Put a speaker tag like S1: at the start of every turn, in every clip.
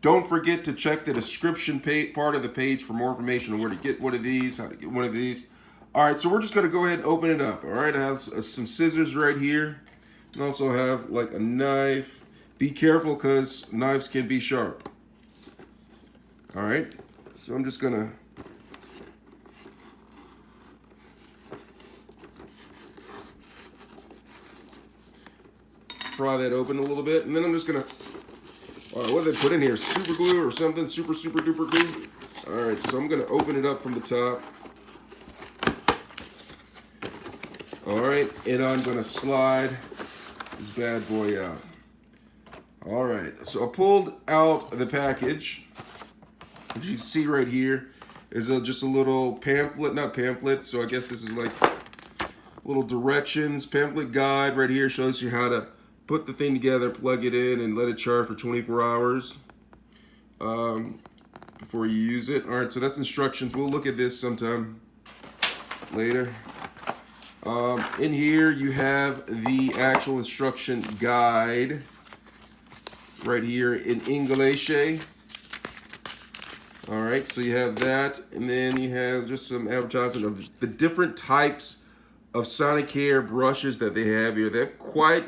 S1: Don't forget to check the description part of the page for more information on where to get one of these, how to get one of these. All right, so we're just gonna go ahead and open it up. All right, it has some scissors right here, and also have like a knife. Be careful because knives can be sharp. All right, so I'm just gonna pry that open a little bit, and then I'm just gonna, all right, what did they put in here? Super glue or something? Super duper glue? All right, so I'm gonna open it up from the top. All right, and I'm gonna slide this bad boy out. All right, so I pulled out the package. As you can see right here is just a little pamphlet, not pamphlet, so I guess this is like little directions, pamphlet guide right here, shows you how to put the thing together, plug it in, and let it charge for 24 hours before you use it. All right, so that's instructions. We'll look at this sometime later. In here, you have the actual instruction guide right here in English. All right, so you have that, and then you have just some advertisement of the different types of Sonicare brushes that they have here. They have quite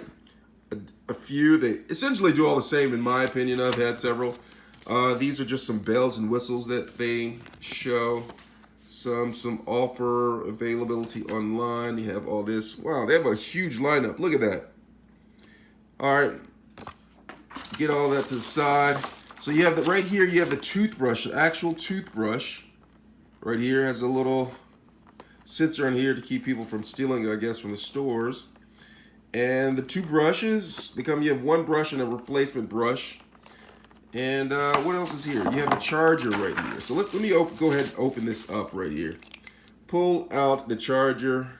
S1: a few. They essentially do all the same, in my opinion. I've had several. These are just some bells and whistles that they show. Some offer availability online. You have all this. Wow, they have a huge lineup. Look at that. All right, get all that to the side. So you have the right here. You have the toothbrush, the actual toothbrush. Right here has a little sensor in here to keep people from stealing, I guess, from the stores. And the two brushes, you have one brush and a replacement brush. And what else is here? You have a charger right here. So let me go ahead and open this up right here. Pull out the charger.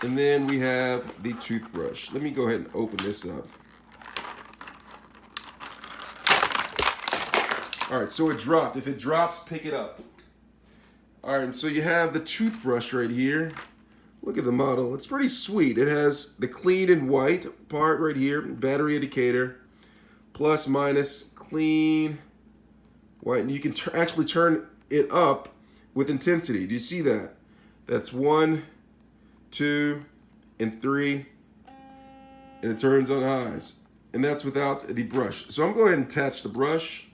S1: And then we have the toothbrush. Let me go ahead and open this up. All right, so it dropped. If it drops, pick it up. All right, so you have the toothbrush right here. Look at the model. It's pretty sweet. It has the clean and white part right here, battery indicator, plus, minus, clean, white. And you can actually turn it up with intensity. Do you see that? That's 1, 2, and 3, and it turns on highs. And that's without the brush. So I'm going to go ahead and attach the brush.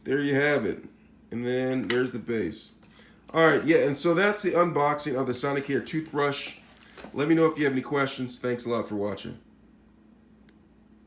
S1: There you have it. And then there's the base. All right, yeah, and so that's the unboxing of the Sonicare toothbrush. Let me know if you have any questions. Thanks a lot for watching.